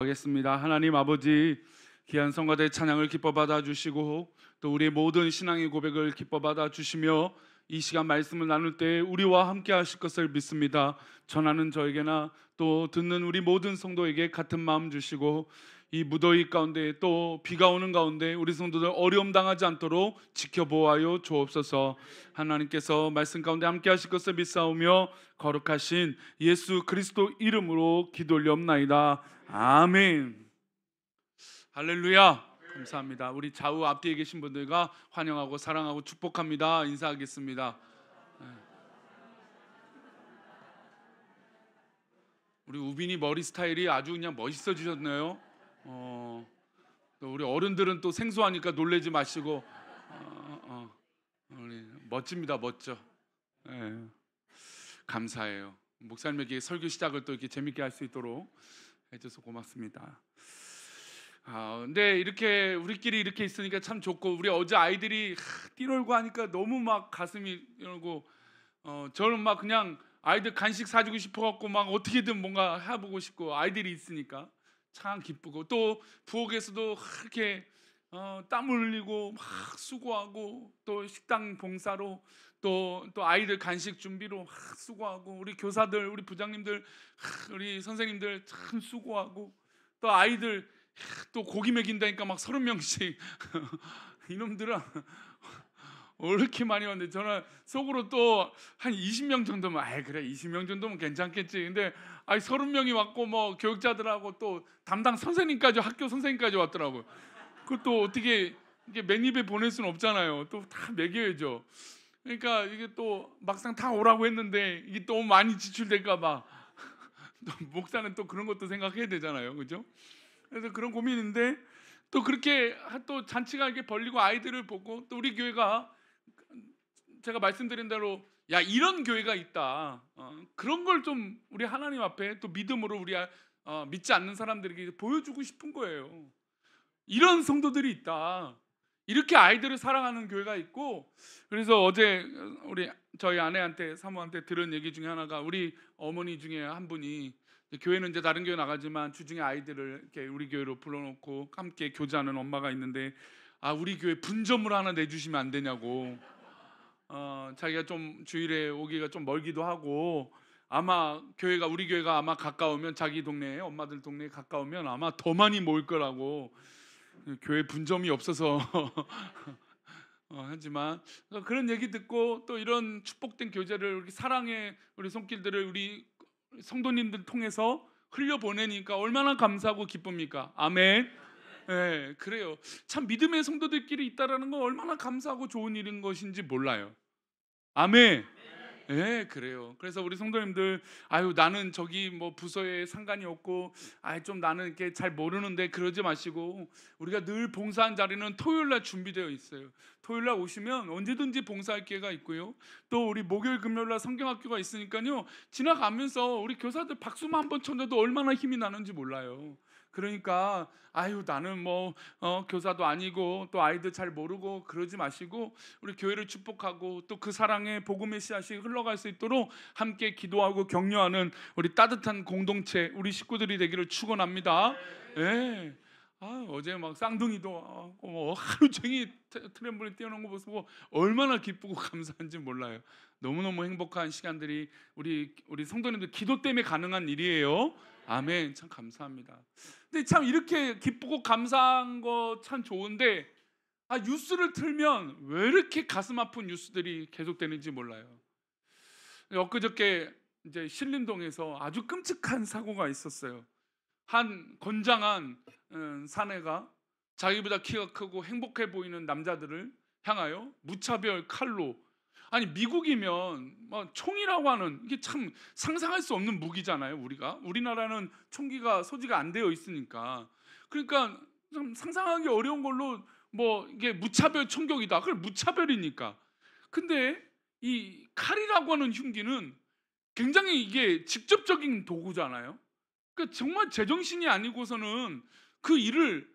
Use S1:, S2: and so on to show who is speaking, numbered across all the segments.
S1: 기도하겠습니다. 하나님 아버지, 귀한 성가대 찬양을 기뻐 받아 주시고 또 우리의 모든 신앙의 고백을 기뻐 받아 주시며 이 시간 말씀을 나눌 때 우리와 함께 하실 것을 믿습니다. 전하는 저에게나 또 듣는 우리 모든 성도에게 같은 마음 주시고 이 무더위 가운데 또 비가 오는 가운데 우리 성도들 어려움 당하지 않도록 지켜보아요 주옵소서. 하나님께서 말씀 가운데 함께 하실 것을 믿사오며 거룩하신 예수 그리스도 이름으로 기도 올리옵나이다. 아멘. 할렐루야. 감사합니다. 우리 좌우 앞뒤에 계신 분들과 환영하고 사랑하고 축복합니다. 인사하겠습니다. 우리 우빈이 머리 스타일이 아주 그냥 멋있어지셨네요. 또 우리 어른들은 또 생소하니까 놀라지 마시고 우리 멋집니다. 멋져. 감사해요. 목사님에게 설교 시작을 또 이렇게 재밌게 할 수 있도록 해줘서 고맙습니다. 근데 이렇게 우리끼리 이렇게 있으니까 참 좋고, 우리 어제 아이들이 뛰놀고 하니까 너무 막 가슴이 이러고 저는 막 그냥 아이들 간식 사주고 싶어갖고 막 어떻게든 뭔가 해보고 싶고, 아이들이 있으니까 참 기쁘고, 또 부엌에서도 이렇게 땀 흘리고 막 수고하고, 또 식당 봉사로 또 아이들 간식 준비로 막 수고하고, 우리 교사들, 우리 부장님들, 우리 선생님들 참 수고하고, 또 아이들 또 고기 먹인다니까 막 30명씩 이놈들은 왜 이렇게 많이 왔는데, 저는 속으로 또 한 20명 정도면 그래 20명 정도면 괜찮겠지. 근데 30명이 왔고 뭐 교육자들하고 또 담당 선생님까지, 학교 선생님까지 왔더라고요. 그것도 어떻게 이게 맨입에 보낼 수는 없잖아요. 또 다 먹여야죠. 그러니까 이게 또 막상 다 오라고 했는데 이게 너무 많이 지출될까 봐 또 목사는 또 그런 것도 생각해야 되잖아요. 그죠? 그래서 그런 고민인데, 또 그렇게 또 잔치가 이렇게 벌리고 아이들을 보고, 또 우리 교회가 제가 말씀드린 대로 이런 교회가 있다, 그런 걸 좀 우리 하나님 앞에 또 믿음으로 우리 믿지 않는 사람들에게 보여주고 싶은 거예요. 이런 성도들이 있다, 이렇게 아이들을 사랑하는 교회가 있고. 그래서 어제 저희 아내한테, 사모한테 들은 얘기 중에 하나가, 우리 어머니 중에 한 분이, 교회는 이제 다른 교회 나가지만 주중에 아이들을 이렇게 우리 교회로 불러놓고 함께 교제하는 엄마가 있는데, 우리 교회 분점을 하나 내주시면 안 되냐고. 자기가 좀 주일에 오기가 좀 멀기도 하고, 아마 우리 교회가 아마 가까우면, 자기 동네에, 엄마들 동네에 가까우면 아마 더 많이 모일 거라고. 교회 분점이 없어서 하지만 그런 얘기 듣고, 또 이런 축복된 교제를, 우리 사랑의 우리 손길들을 우리 성도님들 통해서 흘려보내니까 얼마나 감사하고 기쁩니까? 아멘. 그래요. 참 믿음의 성도들끼리 있다라는 건 얼마나 감사하고 좋은 일인 것인지 몰라요. 아멘. 그래요. 그래서 우리 성도님들, 나는 저기 뭐 부서에 상관이 없고, 좀 나는 이렇게 잘 모르는데, 그러지 마시고, 우리가 늘 봉사한 자리는 토요일날 준비되어 있어요. 토요일날 오시면 언제든지 봉사할 기회가 있고요. 또 우리 목요일 금요일날 성경학교가 있으니까요, 지나가면서 우리 교사들 박수만 한번 쳐줘도 얼마나 힘이 나는지 몰라요. 그러니까 나는 뭐 교사도 아니고 또 아이들 잘 모르고 그러지 마시고, 우리 교회를 축복하고 또 그 사랑의 복음의 씨앗이 흘러갈 수 있도록 함께 기도하고 격려하는 우리 따뜻한 공동체, 우리 식구들이 되기를 축원합니다. 어제 막 쌍둥이도 하루 종일 트램폴린 뛰어놓은 거 보고 얼마나 기쁘고 감사한지 몰라요. 너무너무 행복한 시간들이 우리 성도님들 기도 때문에 가능한 일이에요. 아멘. 참 감사합니다. 근데 참 이렇게 기쁘고 감사한 거 참 좋은데, 뉴스를 틀면 왜 이렇게 가슴 아픈 뉴스들이 계속되는지 몰라요. 엊그저께 이제 신림동에서 아주 끔찍한 사고가 있었어요. 한 건장한 사내가 자기보다 키가 크고 행복해 보이는 남자들을 향하여 무차별 칼로, 미국이면 뭐 총이라고 하는, 이게 참 상상할 수 없는 무기잖아요. 우리나라는 총기가 소지가 안 되어 있으니까. 그러니까 좀 상상하기 어려운 걸로 뭐 이게 무차별 총격이다, 그걸 무차별이니까. 근데 이 칼이라고 하는 흉기는 굉장히 이게 직접적인 도구잖아요. 그러니까 정말 제정신이 아니고서는 그 일을,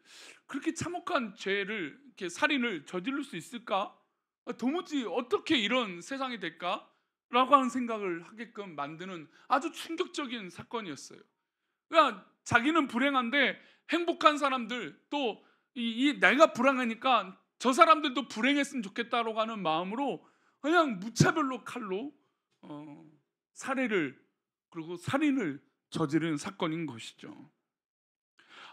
S1: 그렇게 참혹한 죄를, 이렇게 살인을 저지를 수 있을까? 도무지 어떻게 이런 세상이 될까라고 하는 생각을 하게끔 만드는 아주 충격적인 사건이었어요. 그러니까 자기는 불행한데 행복한 사람들, 또 내가 불행하니까 저 사람들도 불행했으면 좋겠다라고 하는 마음으로 그냥 무차별로 칼로 살해를, 그리고 살인을 저지른 사건인 것이죠.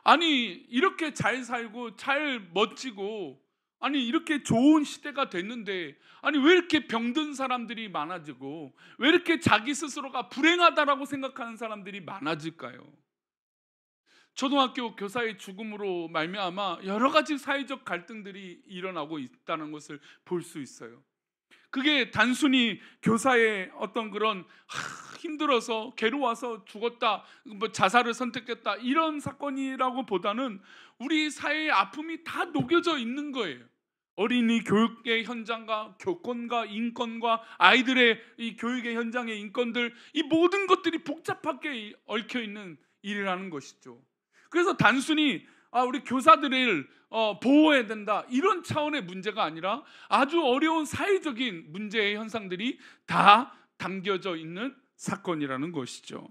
S1: 아니 이렇게 잘 살고 잘 멋지고, 아니 이렇게 좋은 시대가 됐는데, 아니 왜 이렇게 병든 사람들이 많아지고, 왜 이렇게 자기 스스로가 불행하다라고 생각하는 사람들이 많아질까요? 초등학교 교사의 죽음으로 말미암아 여러 가지 사회적 갈등들이 일어나고 있다는 것을 볼 수 있어요. 그게 단순히 교사의 어떤 그런 힘들어서 괴로워서 죽었다, 뭐 자살을 선택했다 이런 사건이라고 보다는 우리 사회의 아픔이 다 녹여져 있는 거예요. 어린이 교육의 현장과 교권과 인권과 아이들의 이 교육의 현장의 인권들, 이 모든 것들이 복잡하게 얽혀 있는 일이라는 것이죠. 그래서 단순히 우리 교사들을 보호해야 된다 이런 차원의 문제가 아니라 아주 어려운 사회적인 문제의 현상들이 다 담겨져 있는 사건이라는 것이죠.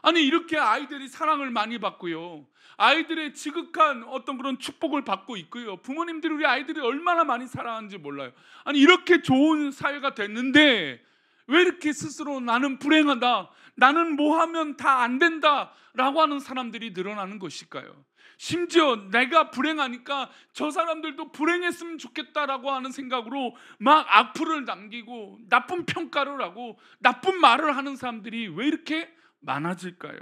S1: 아니 이렇게 아이들이 사랑을 많이 받고요, 아이들의 지극한 어떤 그런 축복을 받고 있고요, 부모님들이 우리 아이들이 얼마나 많이 사랑하는지 몰라요. 아니 이렇게 좋은 사회가 됐는데 왜 이렇게 스스로 나는 불행하다, 나는 뭐 하면 다 안 된다 라고 하는 사람들이 늘어나는 것일까요? 심지어 내가 불행하니까 저 사람들도 불행했으면 좋겠다라고 하는 생각으로 막 악플을 남기고 나쁜 평가를 하고 나쁜 말을 하는 사람들이 왜 이렇게 많아질까요?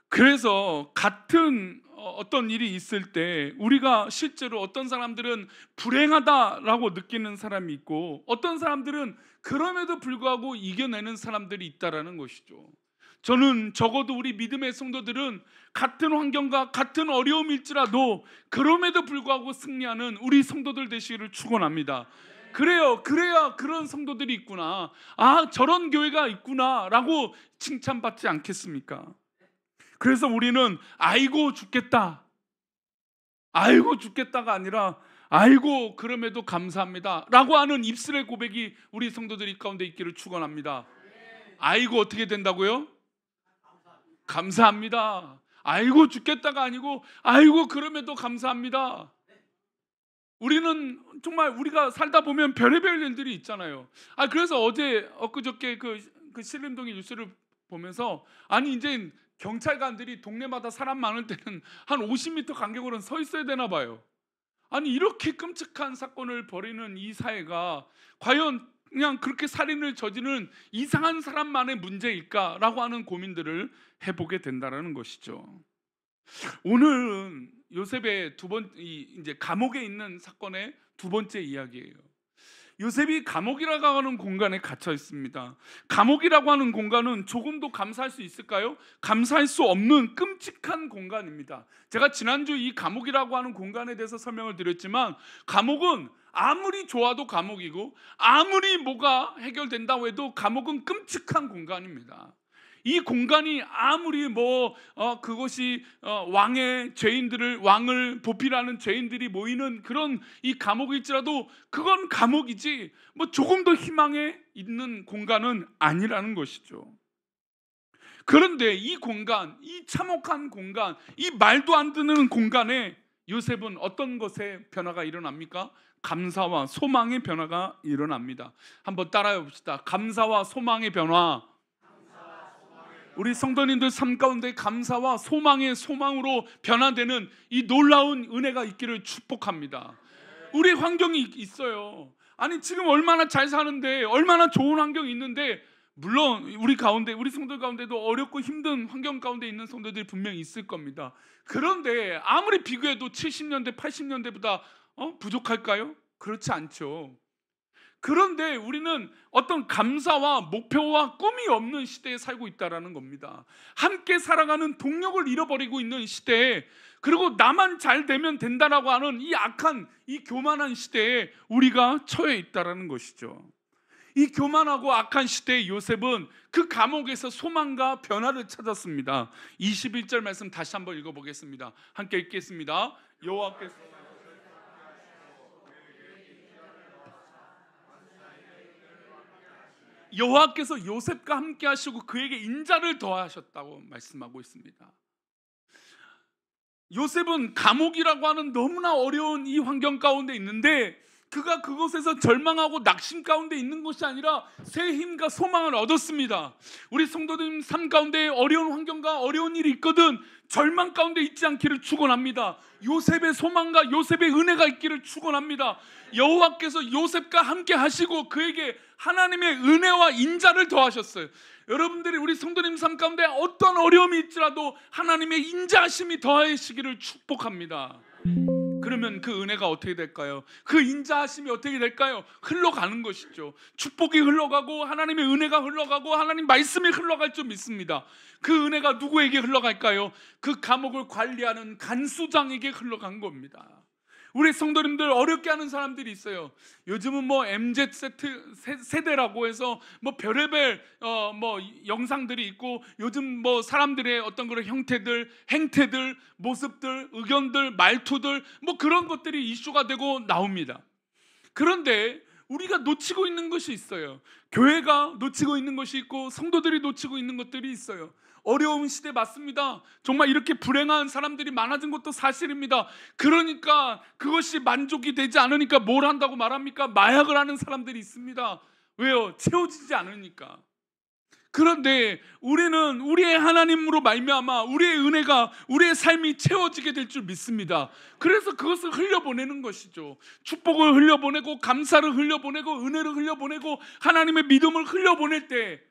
S1: 그래서 같은 어떤 일이 있을 때 우리가 실제로 어떤 사람들은 불행하다라고 느끼는 사람이 있고, 어떤 사람들은 그럼에도 불구하고 이겨내는 사람들이 있다라는 것이죠. 저는 적어도 우리 믿음의 성도들은 같은 환경과 같은 어려움일지라도 그럼에도 불구하고 승리하는 우리 성도들 되시기를 축원합니다. 그래야 그런 성도들이 있구나, 저런 교회가 있구나라고 칭찬받지 않겠습니까? 그래서 우리는 아이고 죽겠다가 아니라 아이고 그럼에도 감사합니다 라고 하는 입술의 고백이 우리 성도들이 가운데 있기를 축원합니다. 아이고 어떻게 된다고요? 감사합니다. 아이고 죽겠다가 아니고 아이고 그럼에도 감사합니다. 우리는 정말 우리가 살다 보면 별의별 일들이 있잖아요. 그래서 엊그저께 그 신림동의 뉴스를 보면서, 아니 이제 경찰관들이 동네마다 사람 많을 때는 한 50m 간격으로는 서 있어야 되나 봐요. 아니 이렇게 끔찍한 사건을 벌이는 이 사회가 과연 그냥 그렇게 살인을 저지르는 이상한 사람만의 문제일까라고 하는 고민들을 해보게 된다는 것이죠. 오늘은 요셉의 이제 감옥에 있는 사건의 두 번째 이야기예요. 요셉이 감옥이라고 하는 공간에 갇혀 있습니다. 감옥이라고 하는 공간은 조금도 감사할 수 있을까요? 감사할 수 없는 끔찍한 공간입니다. 제가 지난주 이 감옥이라고 하는 공간에 대해서 설명을 드렸지만, 감옥은 아무리 좋아도 감옥이고 아무리 뭐가 해결된다고 해도 감옥은 끔찍한 공간입니다. 이 공간이 아무리 그것이 왕을 보필하는 죄인들이 모이는 그런 이 감옥일지라도 그건 감옥이지 조금 더 희망에 있는 공간은 아니라는 것이죠. 그런데 이 공간, 이 참혹한 공간, 이 말도 안 되는 공간에 요셉은 어떤 것에 변화가 일어납니까? 감사와 소망의 변화가 일어납니다. 한번 따라해 봅시다. 감사와 소망의 변화. 우리 성도님들 삶 가운데 감사와 소망으로 변화되는 이 놀라운 은혜가 있기를 축복합니다. 우리 환경이 있어요. 아니 지금 얼마나 잘 사는데, 얼마나 좋은 환경이 있는데, 물론 우리 성도 가운데도 어렵고 힘든 환경 가운데 있는 성도들이 분명히 있을 겁니다. 그런데 아무리 비교해도 70년대 80년대보다 부족할까요? 그렇지 않죠. 그런데 우리는 어떤 감사와 목표와 꿈이 없는 시대에 살고 있다는 겁니다. 함께 살아가는 동력을 잃어버리고 있는 시대에, 그리고 나만 잘 되면 된다라고 하는 이 악한, 이 교만한 시대에 우리가 처해 있다는 것이죠. 이 교만하고 악한 시대의 요셉은 그 감옥에서 소망과 변화를 찾았습니다. 21절 말씀 다시 한번 읽어보겠습니다. 함께 읽겠습니다. 여호와께서 여호와께서 요셉과 함께 하시고 그에게 인자를 더하셨다고 말씀하고 있습니다. 요셉은 감옥이라고 하는 너무나 어려운 이 환경 가운데 있는데 그가 그곳에서 절망하고 낙심 가운데 있는 것이 아니라 새 힘과 소망을 얻었습니다. 우리 성도님 삶 가운데 어려운 환경과 어려운 일이 있거든 절망 가운데 있지 않기를 축원합니다. 요셉의 소망과 요셉의 은혜가 있기를 축원합니다. 여호와께서 요셉과 함께 하시고 그에게 하나님의 은혜와 인자를 더하셨어요. 여러분들이 우리 성도님 삶 가운데 어떤 어려움이 있더라도 하나님의 인자하심이 더하시기를 축복합니다. 그러면 그 은혜가 어떻게 될까요? 그 인자하심이 어떻게 될까요? 흘러가는 것이죠. 축복이 흘러가고 하나님의 은혜가 흘러가고 하나님 말씀이 흘러갈 줄 믿습니다. 그 은혜가 누구에게 흘러갈까요? 그 감옥을 관리하는 간수장에게 흘러간 겁니다. 우리 성도님들 어렵게 하는 사람들이 있어요. 요즘은 뭐 MZ 세대라고 해서 뭐 별의별 뭐 영상들이 있고 요즘 뭐 사람들의 어떤 그런 형태들, 행태들, 모습들, 의견들, 말투들 뭐 그런 것들이 이슈가 되고 나옵니다. 그런데 우리가 놓치고 있는 것이 있어요. 교회가 놓치고 있는 것이 있고 성도들이 놓치고 있는 것들이 있어요. 어려운 시대 맞습니다. 정말 이렇게 불행한 사람들이 많아진 것도 사실입니다. 그러니까 그것이 만족이 되지 않으니까 뭘 한다고 말합니까? 마약을 하는 사람들이 있습니다. 왜요? 채워지지 않으니까. 그런데 우리는 우리의 하나님으로 말미암아 우리의 은혜가 우리의 삶이 채워지게 될 줄 믿습니다. 그래서 그것을 흘려보내는 것이죠. 축복을 흘려보내고 감사를 흘려보내고 은혜를 흘려보내고 하나님의 믿음을 흘려보낼 때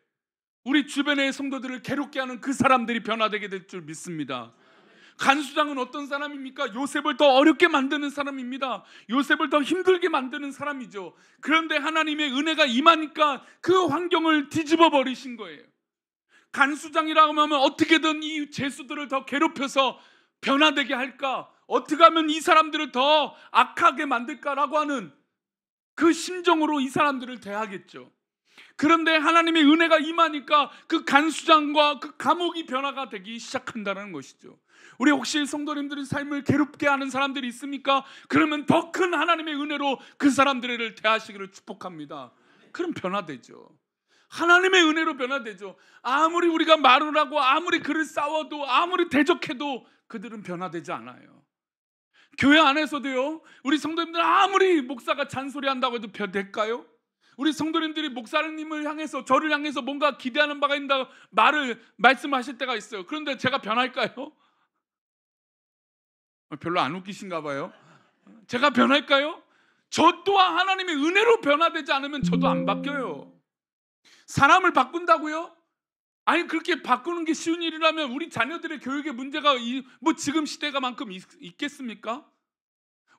S1: 우리 주변의 성도들을 괴롭게 하는 그 사람들이 변화되게 될 줄 믿습니다. 간수장은 어떤 사람입니까? 요셉을 더 어렵게 만드는 사람입니다. 요셉을 더 힘들게 만드는 사람이죠. 그런데 하나님의 은혜가 임하니까 그 환경을 뒤집어 버리신 거예요. 간수장이라고 하면 어떻게든 이 죄수들을 더 괴롭혀서 변화되게 할까? 어떻게 하면 이 사람들을 더 악하게 만들까라고 하는 그 심정으로 이 사람들을 대하겠죠. 그런데 하나님의 은혜가 임하니까 그 간수장과 그 감옥이 변화가 되기 시작한다는 것이죠. 우리 혹시 성도님들의 삶을 괴롭게 하는 사람들이 있습니까? 그러면 더 큰 하나님의 은혜로 그 사람들을 대하시기를 축복합니다. 그럼 변화되죠. 하나님의 은혜로 변화되죠. 아무리 우리가 말을 하고 아무리 그를 싸워도 아무리 대적해도 그들은 변화되지 않아요. 교회 안에서도요, 우리 성도님들 아무리 목사가 잔소리한다고 해도 될까요? 우리 성도님들이 목사님을 향해서 저를 향해서 뭔가 기대하는 바가 있다 말씀하실 때가 있어요. 그런데 제가 변할까요? 별로 안 웃기신가 봐요. 제가 변할까요? 저 또한 하나님의 은혜로 변화되지 않으면 저도 안 바뀌어요. 사람을 바꾼다고요? 아니 그렇게 바꾸는 게 쉬운 일이라면 우리 자녀들의 교육에 문제가 뭐 지금 시대가만큼 있겠습니까?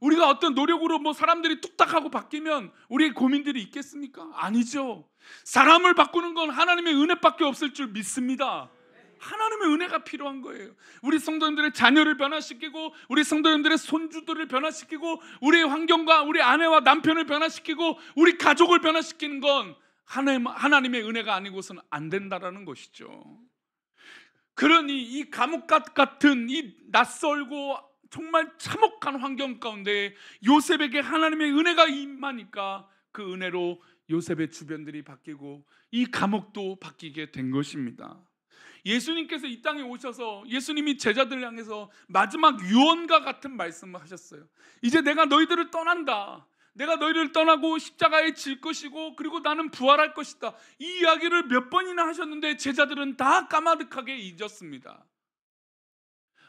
S1: 우리가 어떤 노력으로 뭐 사람들이 뚝딱하고 바뀌면 우리의 고민들이 있겠습니까? 아니죠. 사람을 바꾸는 건 하나님의 은혜밖에 없을 줄 믿습니다. 하나님의 은혜가 필요한 거예요. 우리 성도님들의 자녀를 변화시키고 우리 성도님들의 손주들을 변화시키고 우리의 환경과 우리 아내와 남편을 변화시키고 우리 가족을 변화시키는 건 하나님의 은혜가 아니고서는 안 된다라는 것이죠. 그러니 이 감옥 같은 이 낯설고 정말 참혹한 환경 가운데 요셉에게 하나님의 은혜가 임하니까 그 은혜로 요셉의 주변들이 바뀌고 이 감옥도 바뀌게 된 것입니다. 예수님께서 이 땅에 오셔서 예수님이 제자들을 향해서 마지막 유언과 같은 말씀을 하셨어요. 이제 내가 너희들을 떠난다. 내가 너희를 떠나고 십자가에 질 것이고 그리고 나는 부활할 것이다. 이 이야기를 몇 번이나 하셨는데 제자들은 다 까마득하게 잊었습니다.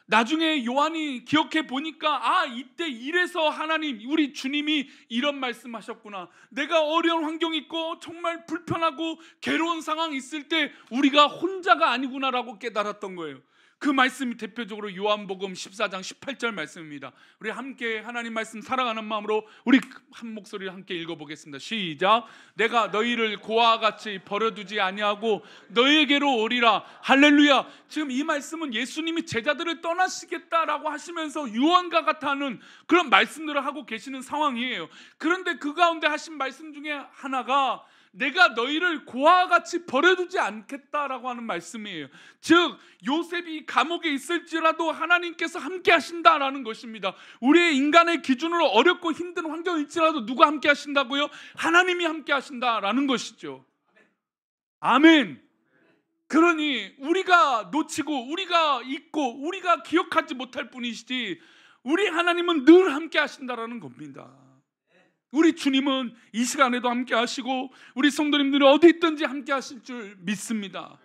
S1: 나중에 요한이 기억해 보니까 이때 이래서 하나님 우리 주님이 이런 말씀하셨구나. 내가 어려운 환경이 있고 정말 불편하고 괴로운 상황이 있을 때 우리가 혼자가 아니구나라고 깨달았던 거예요. 그 말씀이 대표적으로 요한복음 14장 18절 말씀입니다. 우리 함께 하나님 말씀 사랑하는 마음으로 우리 한 목소리로 함께 읽어보겠습니다. 시작. 내가 너희를 고아와 같이 버려두지 아니하고 너희에게로 오리라. 할렐루야. 지금 이 말씀은 예수님이 제자들을 떠나시겠다라고 하시면서 유언과 같다는 그런 말씀들을 하고 계시는 상황이에요. 그런데 그 가운데 하신 말씀 중에 하나가 내가 너희를 고아와 같이 버려두지 않겠다라고 하는 말씀이에요. 즉 요셉이 감옥에 있을지라도 하나님께서 함께 하신다라는 것입니다. 우리의 인간의 기준으로 어렵고 힘든 환경일지라도 누가 함께 하신다고요? 하나님이 함께 하신다라는 것이죠. 아멘. 그러니 우리가 놓치고 우리가 잊고 우리가 기억하지 못할 뿐이시지 우리 하나님은 늘 함께 하신다라는 겁니다. 우리 주님은 이 시간에도 함께 하시고 우리 성도님들이 어디 있든지 함께 하실 줄 믿습니다.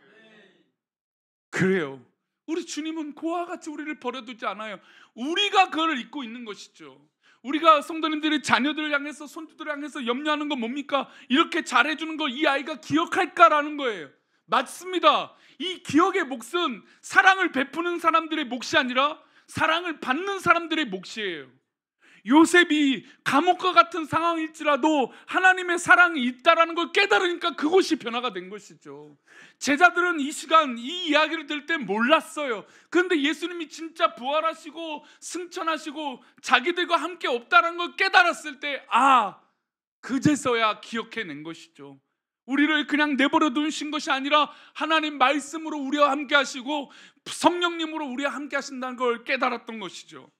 S1: 그래요. 우리 주님은 그와 같이 우리를 버려두지 않아요. 우리가 그걸 잊고 있는 것이죠. 우리가 성도님들이 자녀들을 향해서 손주들을 향해서 염려하는 건 뭡니까? 이렇게 잘해주는 거 이 아이가 기억할까라는 거예요. 맞습니다. 이 기억의 몫은 사랑을 베푸는 사람들의 몫이 아니라 사랑을 받는 사람들의 몫이에요. 요셉이 감옥과 같은 상황일지라도 하나님의 사랑이 있다라는 걸 깨달으니까 그것이 변화가 된 것이죠. 제자들은 이 시간 이 이야기를 들을 때 몰랐어요. 그런데 예수님이 진짜 부활하시고 승천하시고 자기들과 함께 없다는 걸 깨달았을 때 그제서야 기억해낸 것이죠. 우리를 그냥 내버려 두신 것이 아니라 하나님 말씀으로 우리와 함께 하시고 성령님으로 우리와 함께 하신다는 걸 깨달았던 것이죠.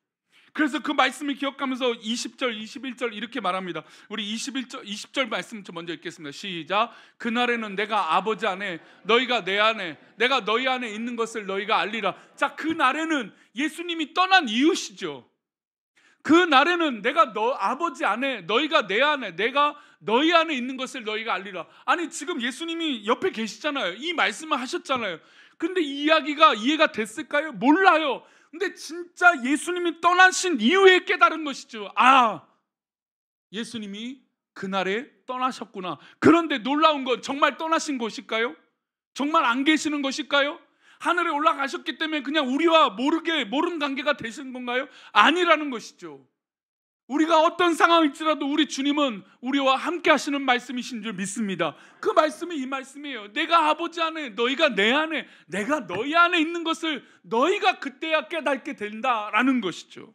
S1: 그래서 그 말씀을 기억하면서 20절, 21절 이렇게 말합니다. 우리 20절 말씀 먼저 읽겠습니다. 시작. 그날에는 내가 아버지 안에 너희가 내 안에 내가 너희 안에 있는 것을 너희가 알리라. 자, 그 날에는 예수님이 떠난 이유시죠. 그 날에는 내가 아버지 안에 너희가 내 안에 내가 너희 안에 있는 것을 너희가 알리라. 아니 지금 예수님이 옆에 계시잖아요. 이 말씀을 하셨잖아요. 근데 이 이야기가 이해가 됐을까요? 몰라요. 근데 진짜 예수님이 떠나신 이후에 깨달은 것이죠. 예수님이 그날에 떠나셨구나. 그런데 놀라운 건 정말 떠나신 것일까요? 정말 안 계시는 것일까요? 하늘에 올라가셨기 때문에 그냥 우리와 모르는 관계가 되신 건가요? 아니라는 것이죠. 우리가 어떤 상황일지라도 우리 주님은 우리와 함께 하시는 말씀이신 줄 믿습니다. 그 말씀이 이 말씀이에요. 내가 아버지 안에 너희가 내 안에 내가 너희 안에 있는 것을 너희가 그때야 깨닫게 된다라는 것이죠.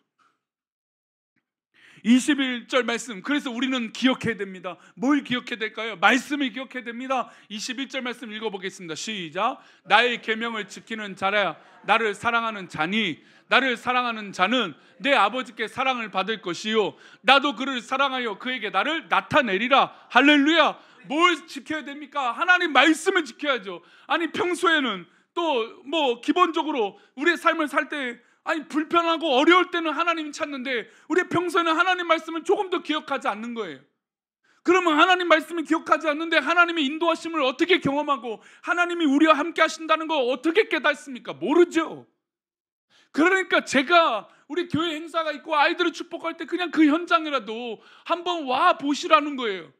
S1: 21절 말씀. 그래서 우리는 기억해야 됩니다. 뭘 기억해야 될까요? 말씀을 기억해야 됩니다. 21절 말씀 읽어보겠습니다. 시작. 나의 계명을 지키는 자라야 나를 사랑하는 자니 나를 사랑하는 자는 내 아버지께 사랑을 받을 것이요 나도 그를 사랑하여 그에게 나를 나타내리라. 할렐루야. 뭘 지켜야 됩니까? 하나님 말씀을 지켜야죠. 아니 평소에는 또 기본적으로 우리의 삶을 살 때 불편하고 어려울 때는 하나님 찾는데 우리 평소에는 하나님 말씀을 조금 더 기억하지 않는 거예요. 그러면 하나님 말씀을 기억하지 않는데 하나님의 인도하심을 어떻게 경험하고 하나님이 우리와 함께 하신다는 걸 어떻게 깨닫습니까? 모르죠. 그러니까 제가 우리 교회 행사가 있고 아이들을 축복할 때 그냥 그 현장이라도 한번 와 보시라는 거예요.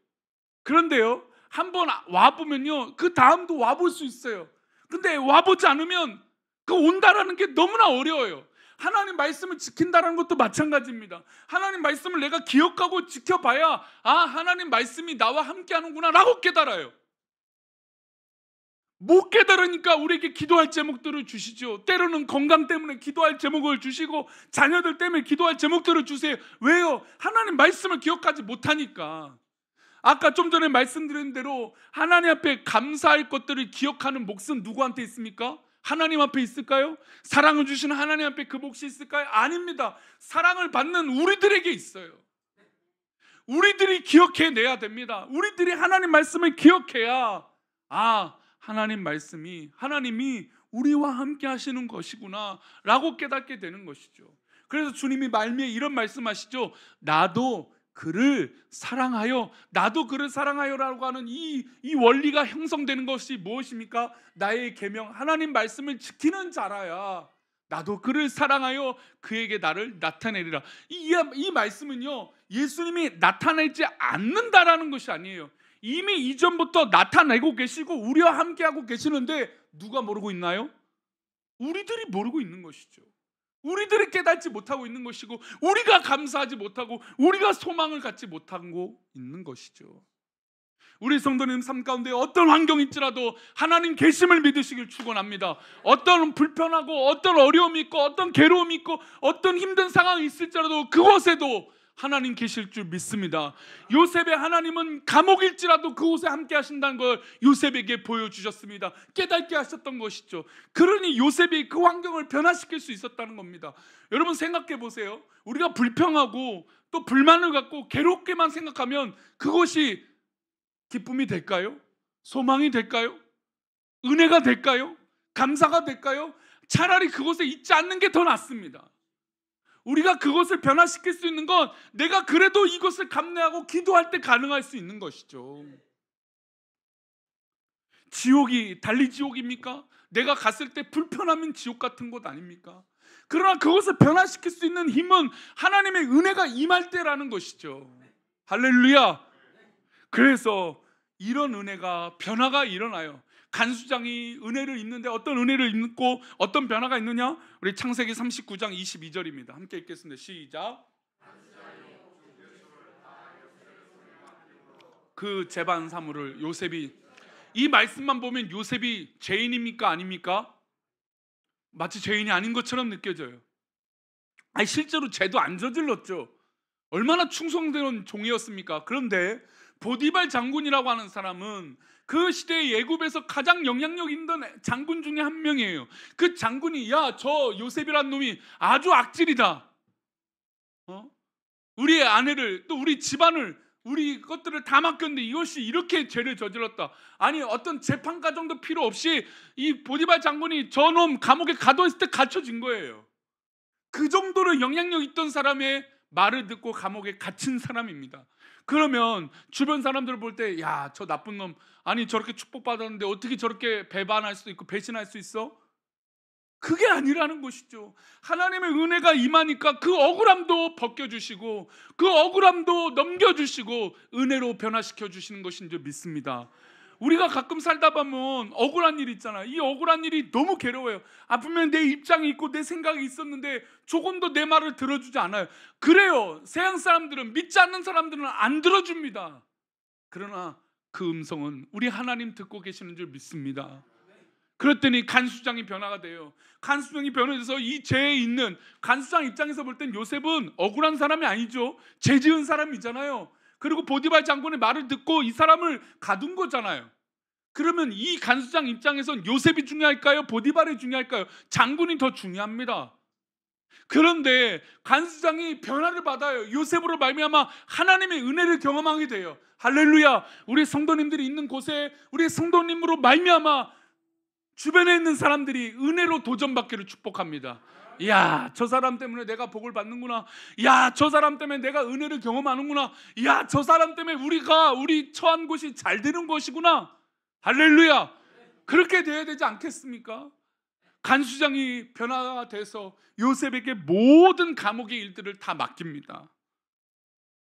S1: 그런데요, 한번 와 보면요 그 다음도 와 볼 수 있어요. 근데 와 보지 않으면 그 온다라는 게 너무나 어려워요. 하나님 말씀을 지킨다는 것도 마찬가지입니다. 하나님 말씀을 내가 기억하고 지켜봐야 하나님 말씀이 나와 함께 하는구나 라고 깨달아요. 못 깨달으니까 우리에게 기도할 제목들을 주시죠. 때로는 건강 때문에 기도할 제목을 주시고 자녀들 때문에 기도할 제목들을 주세요. 왜요? 하나님 말씀을 기억하지 못하니까. 아까 좀 전에 말씀드린 대로 하나님 앞에 감사할 것들을 기억하는 몫은 누구한테 있습니까? 하나님 앞에 있을까요? 사랑을 주시는 하나님 앞에 그 몫이 있을까요? 아닙니다. 사랑을 받는 우리들에게 있어요. 우리들이 기억해내야 됩니다. 우리들이 하나님 말씀을 기억해야 하나님 말씀이 하나님이 우리와 함께 하시는 것이구나 라고 깨닫게 되는 것이죠. 그래서 주님이 말미에 이런 말씀하시죠. 나도 그를 사랑하여 라고 하는 이 원리가 형성되는 것이 무엇입니까? 나의 계명 하나님 말씀을 지키는 자라야 나도 그를 사랑하여 그에게 나를 나타내리라. 이 말씀은요 예수님이 나타내지 않는다라는 것이 아니에요. 이미 이전부터 나타내고 계시고 우리와 함께하고 계시는데 누가 모르고 있나요? 우리들이 모르고 있는 것이죠. 우리들이 깨닫지 못하고 있는 것이고 우리가 감사하지 못하고 우리가 소망을 갖지 못하고 있는 것이죠. 우리 성도님 삶 가운데 어떤 환경일지라도 하나님 계심을 믿으시길 축원합니다. 어떤 불편하고 어떤 어려움이 있고 어떤 괴로움이 있고 어떤 힘든 상황이 있을지라도 그곳에도 하나님 계실 줄 믿습니다. 요셉의 하나님은 감옥일지라도 그곳에 함께 하신다는 걸 요셉에게 보여주셨습니다. 깨닫게 하셨던 것이죠. 그러니 요셉이 그 환경을 변화시킬 수 있었다는 겁니다. 여러분 생각해 보세요. 우리가 불평하고 또 불만을 갖고 괴롭게만 생각하면 그것이 기쁨이 될까요? 소망이 될까요? 은혜가 될까요? 감사가 될까요? 차라리 그곳에 있지 않는 게 더 낫습니다. 우리가 그것을 변화시킬 수 있는 건 내가 그래도 이것을 감내하고 기도할 때 가능할 수 있는 것이죠. 지옥이 달리 지옥입니까? 내가 갔을 때 불편하면 지옥 같은 곳 아닙니까? 그러나 그것을 변화시킬 수 있는 힘은 하나님의 은혜가 임할 때라는 것이죠. 할렐루야. 그래서 이런 은혜가 변화가 일어나요. 간수장이 은혜를 입는데 어떤 은혜를 입고 어떤 변화가 있느냐? 우리 창세기 39장 22절입니다. 함께 읽겠습니다. 시작. 그 재반 사물을 요셉이, 이 말씀만 보면 요셉이 죄인입니까? 아닙니까? 마치 죄인이 아닌 것처럼 느껴져요. 아니, 실제로 죄도 안 저질렀죠. 얼마나 충성스러운 종이었습니까? 그런데 보디발 장군이라고 하는 사람은 그 시대의 애굽에서 가장 영향력 있는 장군 중에 한 명이에요. 그 장군이, 야, 저 요셉이란 놈이 아주 악질이다. 우리의 아내를, 또 우리 집안을, 우리 것들을 다 맡겼는데 이것이 이렇게 죄를 저질렀다. 아니, 어떤 재판 과정도 필요 없이 이 보디발 장군이 저놈 감옥에 가둬있을 때 갇혀진 거예요. 그 정도로 영향력 있던 사람의 말을 듣고 감옥에 갇힌 사람입니다. 그러면 주변 사람들을 볼 때, 야, 저 나쁜 놈, 아니 저렇게 축복받았는데 어떻게 저렇게 배반할 수 있고 배신할 수 있어? 그게 아니라는 것이죠. 하나님의 은혜가 임하니까 그 억울함도 벗겨주시고 그 억울함도 넘겨주시고 은혜로 변화시켜 주시는 것인 줄 믿습니다. 우리가 가끔 살다 보면 억울한 일 있잖아요. 이 억울한 일이 너무 괴로워요. 분명 내 입장이 있고 내 생각이 있었는데 조금도 내 말을 들어주지 않아요. 그래요. 세상 사람들은, 믿지 않는 사람들은 안 들어줍니다. 그러나 그 음성은 우리 하나님 듣고 계시는 줄 믿습니다. 그랬더니 간수장이 변화가 돼요. 간수장이 변화돼서 이 죄에 있는, 간수장 입장에서 볼 땐 요셉은 억울한 사람이 아니죠. 죄 지은 사람이잖아요. 그리고 보디발 장군의 말을 듣고 이 사람을 가둔 거잖아요. 그러면 이 간수장 입장에선 요셉이 중요할까요? 보디발이 중요할까요? 장군이 더 중요합니다. 그런데 간수장이 변화를 받아요. 요셉으로 말미암아 하나님의 은혜를 경험하게 돼요. 할렐루야. 우리 성도님들이 있는 곳에 우리 성도님으로 말미암아 주변에 있는 사람들이 은혜로 도전받기를 축복합니다. 야, 저 사람 때문에 내가 복을 받는구나. 야, 저 사람 때문에 내가 은혜를 경험하는구나. 야, 저 사람 때문에 우리 처한 곳이 잘 되는 것이구나. 할렐루야. 그렇게 돼야 되지 않겠습니까? 간수장이 변화가 돼서 요셉에게 모든 감옥의 일들을 다 맡깁니다.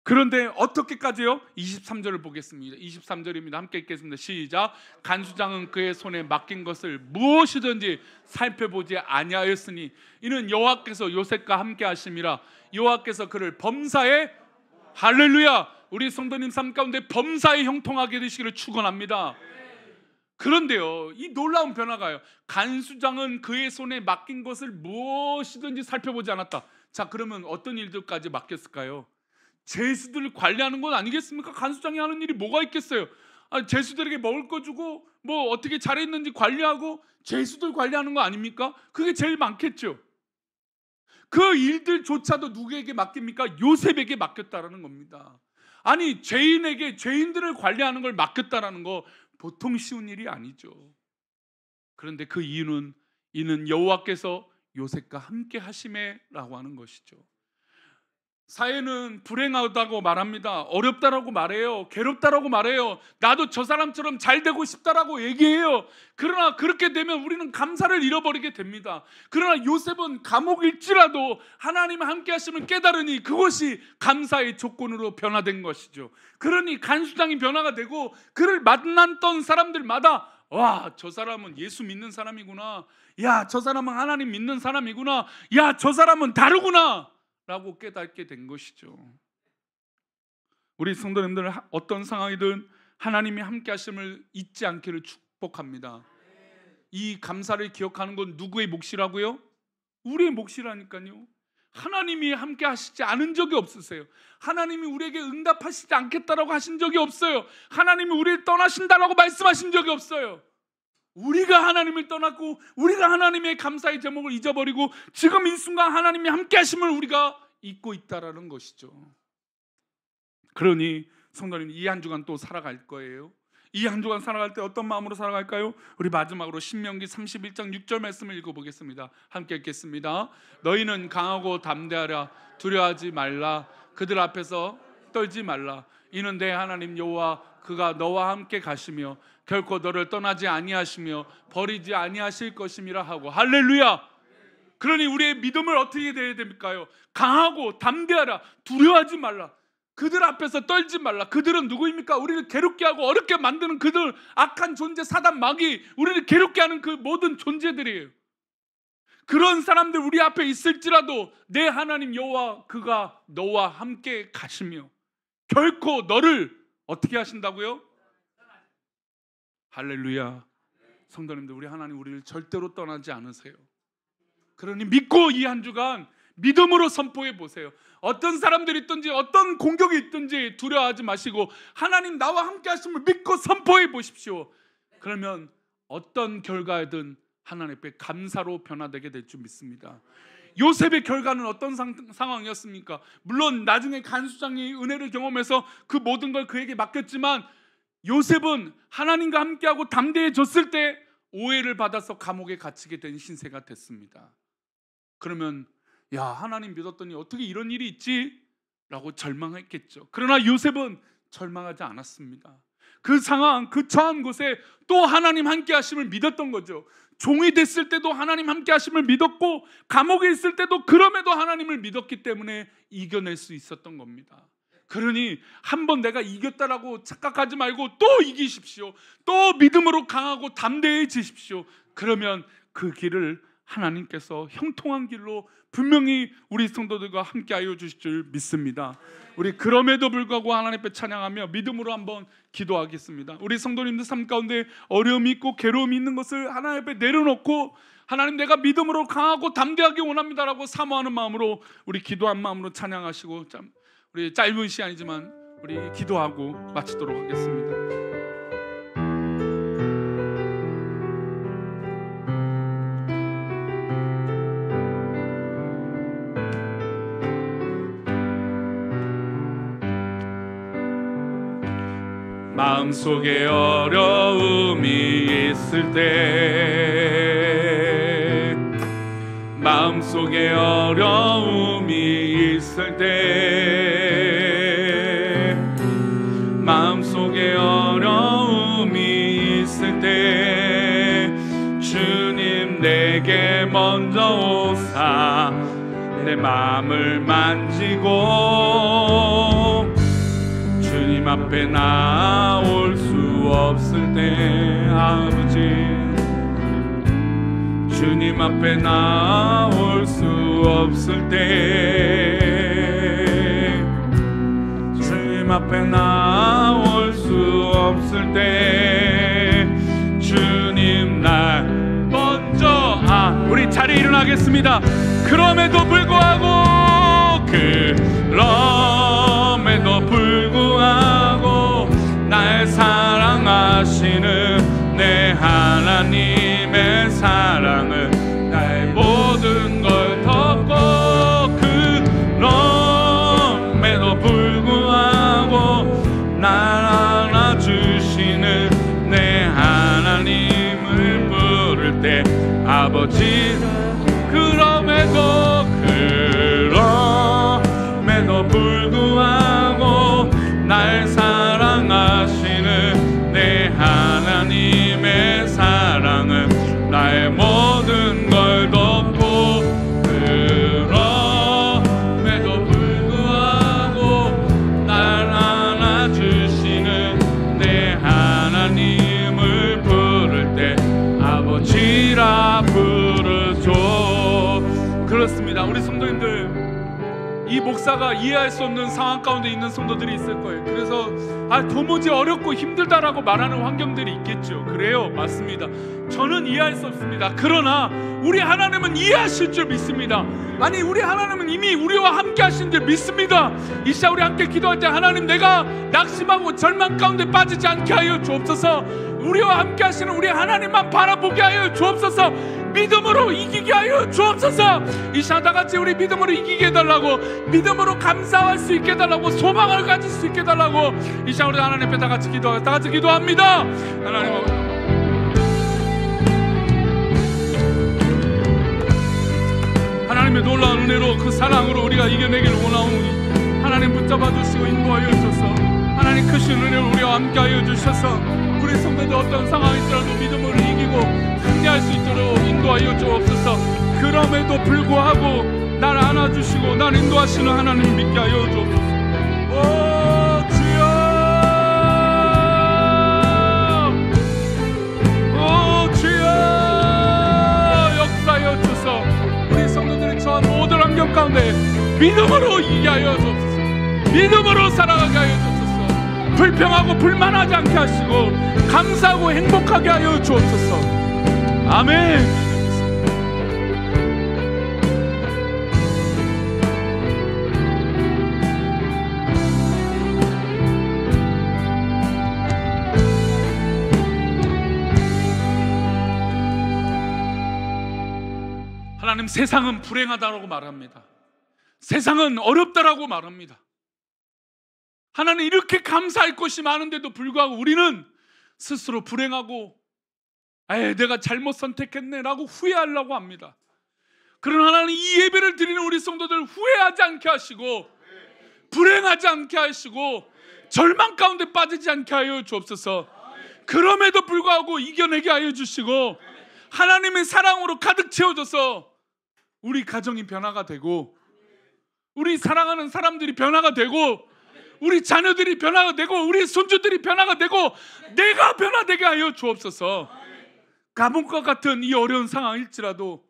S1: 그런데 어떻게까지요? 23절을 보겠습니다. 23절입니다. 함께 읽겠습니다. 시작. 간수장은 그의 손에 맡긴 것을 무엇이든지 살펴보지 아니하였으니 이는 여호와께서 요셉과 함께 하심이라. 여호와께서 그를 범사에, 할렐루야, 우리 성도님 삶 가운데 범사에 형통하게 되시기를 축원합니다. 그런데요, 이 놀라운 변화가요. 간수장은 그의 손에 맡긴 것을 무엇이든지 살펴보지 않았다. 자, 그러면 어떤 일들까지 맡겼을까요? 죄수들을 관리하는 건 아니겠습니까? 간수장이 하는 일이 뭐가 있겠어요? 죄수들에게 먹을 거 주고 뭐 어떻게 잘했는지 관리하고 죄수들 관리하는 거 아닙니까? 그게 제일 많겠죠. 그 일들조차도 누구에게 맡깁니까? 요셉에게 맡겼다라는 겁니다. 아니, 죄인들을 관리하는 걸 맡겼다라는 거 보통 쉬운 일이 아니죠. 그런데 그 이유는 이는 여호와께서 요셉과 함께 하심에라고 하는 것이죠. 사회는 불행하다고 말합니다. 어렵다라고 말해요. 괴롭다라고 말해요. 나도 저 사람처럼 잘 되고 싶다라고 얘기해요. 그러나 그렇게 되면 우리는 감사를 잃어버리게 됩니다. 그러나 요셉은 감옥일지라도 하나님과 함께 하심을 깨달으니 그것이 감사의 조건으로 변화된 것이죠. 그러니 간수장이 변화가 되고 그를 만났던 사람들마다, 와, 저 사람은 예수 믿는 사람이구나. 야, 저 사람은 하나님 믿는 사람이구나. 야, 저 사람은 다르구나 라고 깨닫게 된 것이죠. 우리 성도님들, 어떤 상황이든 하나님이 함께 하심을 잊지 않기를 축복합니다. 이 감사를 기억하는 건 누구의 몫이라고요? 우리의 몫이라니까요. 하나님이 함께 하시지 않은 적이 없으세요. 하나님이 우리에게 응답하시지 않겠다라고 하신 적이 없어요. 하나님이 우리를 떠나신다라고 말씀하신 적이 없어요. 우리가 하나님을 떠났고 우리가 하나님의 감사의 제목을 잊어버리고 지금 이 순간 하나님이 함께 하심을 우리가 잊고 있다라는 것이죠. 그러니 성도님, 이 한 주간 또 살아갈 거예요. 이 한 주간 살아갈 때 어떤 마음으로 살아갈까요? 우리 마지막으로 신명기 31장 6절 말씀을 읽어보겠습니다. 함께 읽겠습니다. 너희는 강하고 담대하라. 두려워하지 말라. 그들 앞에서 떨지 말라. 이는 내 하나님 여호와 그가 너와 함께 가시며 결코 너를 떠나지 아니하시며 버리지 아니하실 것임이라 하고. 할렐루야. 그러니 우리의 믿음을 어떻게 해야 됩니까요? 강하고 담대하라. 두려워하지 말라. 그들 앞에서 떨지 말라. 그들은 누구입니까? 우리를 괴롭게 하고 어렵게 만드는 그들, 악한 존재, 사단, 마귀, 우리를 괴롭게 하는 그 모든 존재들이에요. 그런 사람들 우리 앞에 있을지라도 내 하나님 여호와 그가 너와 함께 가시며 결코 너를 어떻게 하신다고요? 할렐루야. 성도님들, 우리 하나님 우리를 절대로 떠나지 않으세요. 그러니 믿고 이 한 주간 믿음으로 선포해 보세요. 어떤 사람들이 있든지 어떤 공격이 있든지 두려워하지 마시고 하나님 나와 함께 하심을 믿고 선포해 보십시오. 그러면 어떤 결과든 하나님 앞에 감사로 변화되게 될 줄 믿습니다. 요셉의 결과는 어떤 상황이었습니까? 물론 나중에 간수장이 은혜를 경험해서 그 모든 걸 그에게 맡겼지만 요셉은 하나님과 함께하고 담대해졌을 때 오해를 받아서 감옥에 갇히게 된 신세가 됐습니다. 그러면 야, 하나님 믿었더니 어떻게 이런 일이 있지? 라고 절망했겠죠. 그러나 요셉은 절망하지 않았습니다. 그 상황, 그 처한 곳에 또 하나님 함께 하심을 믿었던 거죠. 종이 됐을 때도 하나님 함께 하심을 믿었고 감옥에 있을 때도 그럼에도 하나님을 믿었기 때문에 이겨낼 수 있었던 겁니다. 그러니 한번 내가 이겼다라고 착각하지 말고 또 이기십시오. 또 믿음으로 강하고 담대해지십시오. 그러면 그 길을 하나님께서 형통한 길로 분명히 우리 성도들과 함께 하여 주실 줄 믿습니다. 우리 그럼에도 불구하고 하나님 앞에 찬양하며 믿음으로 한번 기도하겠습니다. 우리 성도님들 삶 가운데 어려움이 있고 괴로움이 있는 것을 하나님 앞에 내려놓고 하나님 내가 믿음으로 강하고 담대하게 원합니다라고 사모하는 마음으로 우리 기도한 마음으로 찬양하시고 우리 짧은 시간이지만 우리 기도하고 마치도록 하겠습니다. 마음속에 어려움이 있을 때, 마음속에 어려움이 있을 때, 마음속에 어려움이 있을 때 주님 내게 먼저 오사 내 마음을 만지고 주님 앞에 나올 수 없을 때 아버지 주님 앞에 나올 수 없을 때 주님 앞에 나올 수 없을 때 주님 날 먼저 우리 자리에 일어나겠습니다. 그럼에도 불구하고 날 사랑하시는 내 하나님의 사랑은 나의 모든 걸 덮고 그럼에도 불구하고 날 안아주시는 내 하나님을 부를 때 아버지 그럼에도 불구하고 날 사랑하시는 내 하나님의 사랑은 나의 모든 걸 덮고 그럼에도 불구하고 날 안아주시는 내 하나님을 부를 때 아버지라 부르죠. 그렇습니다. 우리 성도님들, 이 목사가 이해할 수 없는 상황 가운데 있는 성도들이 있을 거예요. 그래서 도무지 어렵고 힘들다라고 말하는 환경들이 있겠죠. 그래요, 맞습니다. 저는 이해할 수 없습니다. 그러나 우리 하나님은 이해하실 줄 믿습니다. 아니, 우리 하나님은 이미 우리와 함께 하신 줄 믿습니다. 이 시간 우리 함께 기도할 때 하나님 내가 낙심하고 절망 가운데 빠지지 않게 하여 주옵소서. 우리와 함께 하시는 우리 하나님만 바라보게 하여 주옵소서. 믿음으로 이기게 하여 주옵소서. 이 시간 다 같이 우리 믿음으로 이기게 해달라고, 믿음으로 감사할 수 있게 해달라고, 소망을 가질 수 있게 해달라고 이 시간 우리 하나님 앞에 다 같이 기도합니다. 하나님의 놀라운 은혜로 그 사랑으로 우리가 이겨내기를 원하오니 하나님 붙잡아 주시고 인도하여 주소서. 하나님 크신 은혜로 우리와 함께하여 주셔서 우리 성도들 어떤 상황이더라도 믿음으로 이기고 승리할 수 있도록 인도하여 주옵소서. 그럼에도 불구하고 나를 안아주시고 나를 인도하시는 하나님 믿게 하여 주옵소서. 오 주여, 오 주여, 역사하여 주소서. 우리 성도들이 처한 모든 환경 가운데 믿음으로 이기게 하여 주옵소서. 믿음으로 살아가게 하여 주옵소서. 불평하고 불만하지 않게 하시고 감사하고 행복하게 하여 주옵소서. 아멘. 하나님, 세상은 불행하다고 말합니다. 세상은 어렵다라고 말합니다. 하나님, 이렇게 감사할 것이 많은데도 불구하고 우리는 스스로 불행하고 내가 잘못 선택했네 라고 후회하려고 합니다. 그러나 하나님, 이 예배를 드리는 우리 성도들 후회하지 않게 하시고 불행하지 않게 하시고 절망 가운데 빠지지 않게 하여 주옵소서. 그럼에도 불구하고 이겨내게 하여 주시고 하나님의 사랑으로 가득 채워져서 우리 가정이 변화가 되고 우리 사랑하는 사람들이 변화가 되고 우리 자녀들이 변화가 되고 우리 손주들이 변화가 되고 내가 변화되게 하여 주옵소서. 감옥과 같은 이 어려운 상황일지라도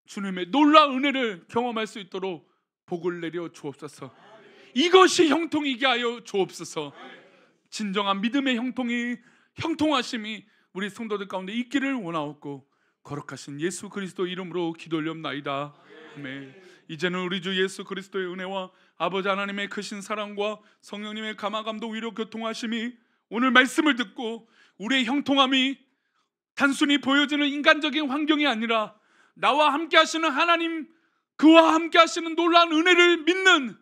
S1: 주님의 놀라운 은혜를 경험할 수 있도록 복을 내려 주옵소서. 이것이 형통이게 하여 주옵소서. 진정한 믿음의 형통하심이 우리 성도들 가운데 있기를 원하옵고 거룩하신 예수 그리스도 이름으로 기도 올렵나이다. 아멘. 이제는 우리 주 예수 그리스도의 은혜와 아버지 하나님의 크신 사랑과 성령님의 감화 감동 위로 교통하심이 오늘 말씀을 듣고 우리의 형통함이 단순히 보여지는 인간적인 환경이 아니라 나와 함께 하시는 하나님, 그와 함께 하시는 놀라운 은혜를 믿는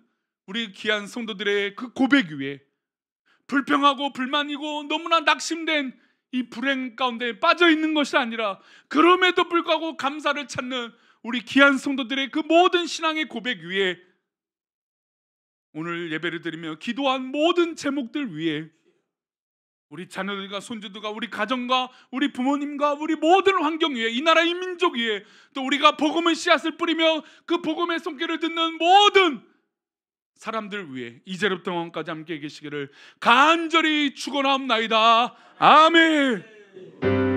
S1: 우리 귀한 성도들의 그 고백 위에 불평하고 불만이고 너무나 낙심된 이 불행 가운데 빠져 있는 것이 아니라 그럼에도 불구하고 감사를 찾는 우리 귀한 성도들의 그 모든 신앙의 고백 위에 오늘 예배를 드리며 기도한 모든 제목들 위에 우리 자녀들과 손주들과 우리 가정과 우리 부모님과 우리 모든 환경 위에 이 나라 이 민족 위에 또 우리가 복음의 씨앗을 뿌리며 그 복음의 손길을 듣는 모든 사람들 위해 이제부터 영원까지 함께 계시기를 간절히 축원하옵나이다. 아멘.